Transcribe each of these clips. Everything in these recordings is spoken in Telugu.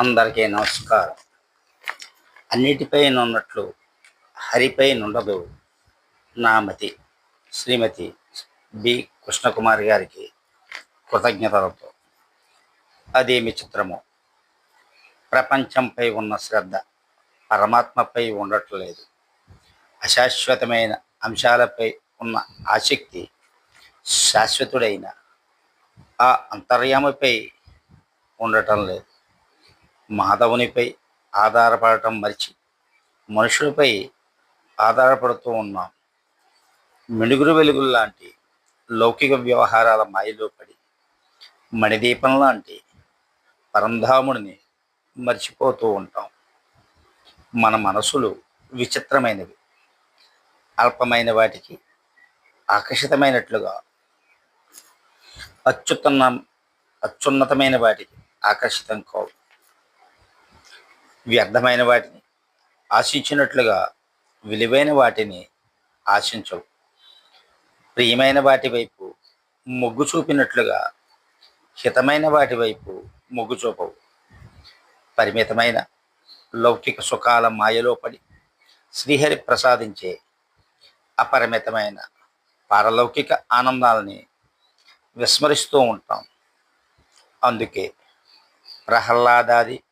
అందరికీ నమస్కారం. అన్నిటిపై నున్నట్లు హరిపై నుండదు నామతి. శ్రీమతి బి కృష్ణకుమారి గారికి కృతజ్ఞతలతో. అదేమి చిత్రము, ప్రపంచంపై ఉన్న శ్రద్ధ పరమాత్మపై ఉండట్లేదు. అశాశ్వతమైన అంశాలపై ఉన్న ఆసక్తి శాశ్వతుడైన ఆ అంతర్యామిపై ఉండటం లేదు. మాధవునిపై ఆధారపడటం మరిచి మనుషులపై ఆధారపడుతూ ఉన్నాం. మిణుగురు వెలుగులు లాంటి లౌకిక వ్యవహారాల మాయలో పడి మణిదీపం లాంటి పరంధాముడిని మర్చిపోతూ ఉంటాం. మన మనసులు విచిత్రమైనవి. అల్పమైన వాటికి ఆకర్షితమైనట్లుగా అత్యున్నతమైన వాటికి ఆకర్షితం కావు. వ్యర్థమైన వాటిని ఆశించినట్లుగా విలువైన వాటిని ఆశించవు. ప్రియమైన వాటి వైపు మొగ్గు చూపినట్లుగా హితమైన వాటి వైపు మొగ్గు చూపవు. పరిమితమైన లౌకిక సుఖాల మాయలో పడి శ్రీహరి ప్రసాదించే అపరిమితమైన పారలౌకిక ఆనందాలని విస్మరిస్తూ ఉంటాం. అందుకే ప్రహ్లాదాది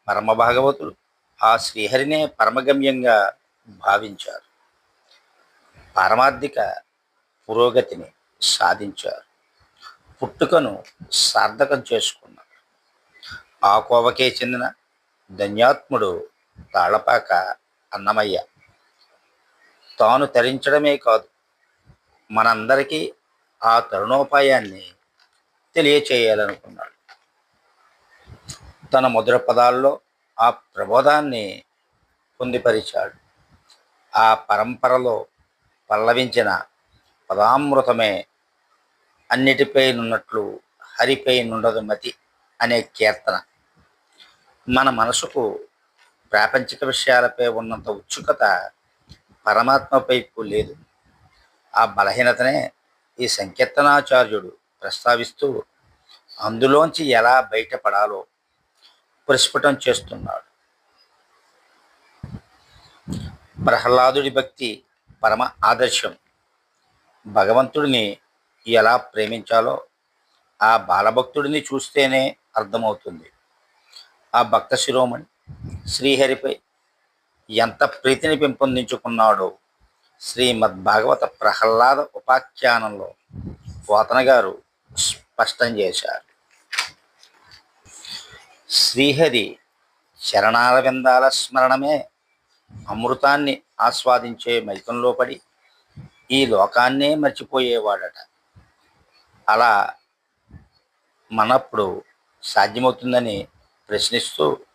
పరమ భాగవతులు ఆ శ్రీహరినే పరమగమ్యంగా భావించారు. పారమార్థిక పురోగతిని సాధించారు. పుట్టుకను సార్థకం చేసుకున్నారు. ఆ కోవకే చెందిన ధన్యాత్ముడు తాళపాక అన్నమయ్య. తాను తరించడమే కాదు, మనందరికీ ఆ తరుణోపాయాన్ని తెలియచేయాలనుకున్నాడు. తన మధుర పదాల్లో ఆ ప్రబోధాన్ని పొందిపరిచాడు. ఆ పరంపరలో పల్లవించిన పదామృతమే అన్నిటిపై నున్నట్లు హరిపై నుండదు మతి అనే కీర్తన. మన మనసుకు ప్రాపంచిక విషయాలపై ఉన్నంత ఉత్సుకత పరమాత్మ వైపు లేదు. ఆ బలహీనతనే ఈ సంకీర్తనాచార్యుడు ప్రస్తావిస్తూ అందులోంచి ఎలా బయటపడాలో ప్రస్ఫుటం చేస్తున్నాడు. ప్రహ్లాదుడి భక్తి పరమ ఆదర్శం. భగవంతుడిని ఎలా ప్రేమించాలో ఆ బాలభక్తుడిని చూస్తేనే అర్థమవుతుంది. ఆ భక్త శిరోమణి శ్రీహరిపై ఎంత ప్రీతిని పెంపొందించుకున్నాడో శ్రీమద్భాగవత ప్రహ్లాద ఉపాఖ్యానంలో పోతన గారు స్పష్టం చేశారు. శ్రీహరి చరణారవిందాల స్మరణమే అమృతాన్ని ఆస్వాదించే మైకంలో పడి ఈ లోకాన్నే మర్చిపోయేవాడట. అలా మనప్పుడు సాధ్యమవుతుందని ప్రశ్నిస్తూ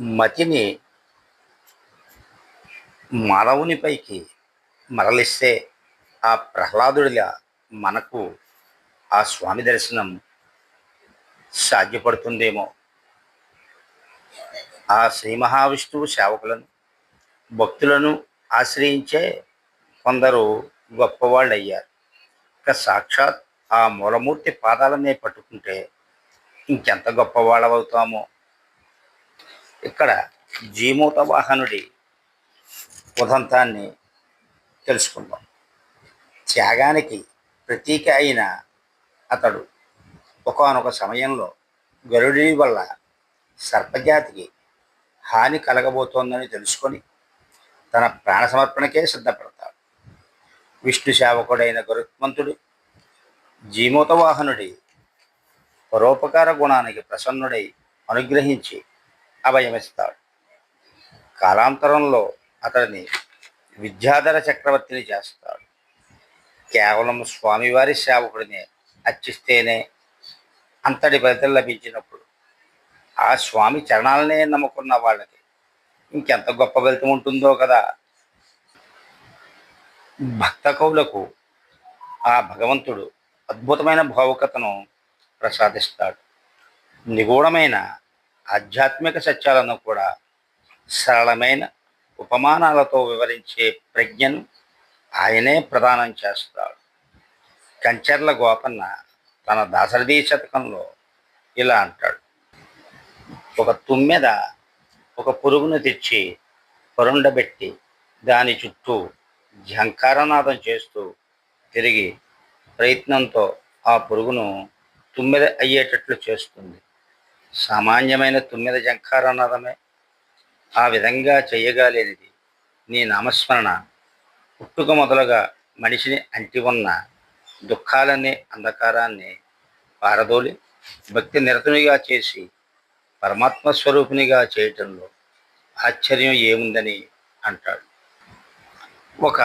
మతిని మానవునిపైకి మరలిస్తే ఆ ప్రహ్లాదుడిలా మనకు ఆ స్వామి దర్శనం సాధ్యపడుతుందేమో. ఆ శ్రీ మహావిష్ణువు సేవకులను భక్తులను ఆశ్రయించే కొందరు గొప్పవాళ్ళు అయ్యారు. ఇక సాక్షాత్ ఆ మూలమూర్తి పాదాలనే పట్టుకుంటే ఇంకెంత గొప్పవాళ్ళవుతామో. ఇక్కడ జీమూత వాహనుడి ఉదంతాన్ని తెలుసుకుందాం. త్యాగానికి ప్రతీక అయిన అతడు ఒకానొక సమయంలో గరుడి వల్ల సర్పజాతికి హాని కలగబోతోందని తెలుసుకొని తన ప్రాణ సమర్పణకే సిద్ధపడతాడు. విష్ణు సేవకుడైన గరుత్మంతుడు జీమూత వాహనుడి పరోపకార గుణానికి ప్రసన్నుడై అనుగ్రహించి అభయమిస్తాడు. కాలాంతరంలో అతడిని విద్యాధర చక్రవర్తిని చేస్తాడు. కేవలం స్వామివారి సేవకుడిని అర్చిస్తేనే అంతటి ఫలితం లభించినప్పుడు ఆ స్వామి చరణాలనే నమ్ముకున్న వాళ్ళకి ఇంకెంత గొప్ప ఫలితం ఉంటుందో కదా. భక్త కవులకు ఆ భగవంతుడు అద్భుతమైన భావుకతను ప్రసాదిస్తాడు. నిగూఢమైన ఆధ్యాత్మిక సత్యాలను కూడా సరళమైన ఉపమానాలతో వివరించే ప్రజ్ఞను ఆయనే ప్రదానం చేస్తాడు. కంచర్ల గోపన్న తన దాశరథి శతకంలో ఇలా అంటాడు: ఒక తుమ్మెద ఒక పురుగును తెచ్చి పరుండబెట్టి దాని చుట్టూ ఝంకారనాదం చేస్తూ తిరిగి ప్రయత్నంతో ఆ పురుగును తుమ్మెద అయ్యేటట్లు చేస్తుంది. సామాన్యమైన తుమ్మెద ఝంకారనాదమే. ఆ విధంగా చేయగలేనిది నీ నామస్మరణ. పుట్టుక మొదలుగా మనిషిని అంటి ఉన్న దుఃఖాలనే అంధకారాన్ని పారదోలి భక్తి నిరతునిగా చేసి పరమాత్మ స్వరూపినిగా చేయటంలో ఆశ్చర్యం ఏముందని అంటాడు. ఒక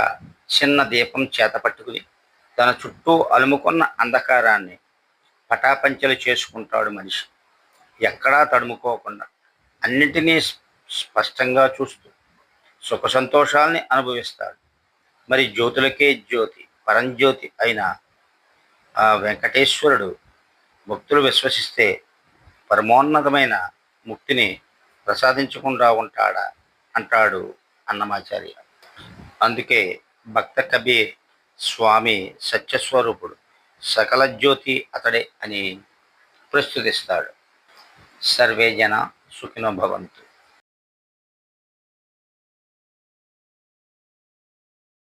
చిన్న దీపం చేత పట్టుకుని తన చుట్టూ అలుముకున్న అంధకారాన్ని పటాపంచలు చేసుకుంటాడు మనిషి. ఎక్కడా తడుముకోకుండా అన్నింటినీ స్పష్టంగా చూస్తూ సుఖ సంతోషాల్ని అనుభవిస్తాడు. మరి జ్యోతులకే జ్యోతి పరంజ్యోతి అయిన ఆ వెంకటేశ్వరుడు భక్తులు విశ్వసిస్తే పరమోన్నతమైన ముక్తిని ప్రసాదించకుండా ఉంటాడా అంటాడు అన్నమాచార్య. అందుకే భక్త కబీర్ స్వామి సత్యస్వరూపుడు, సకల జ్యోతి అతడే అని ప్రస్తుతిస్తాడు. సర్వే జన సుఖినో భవంతు.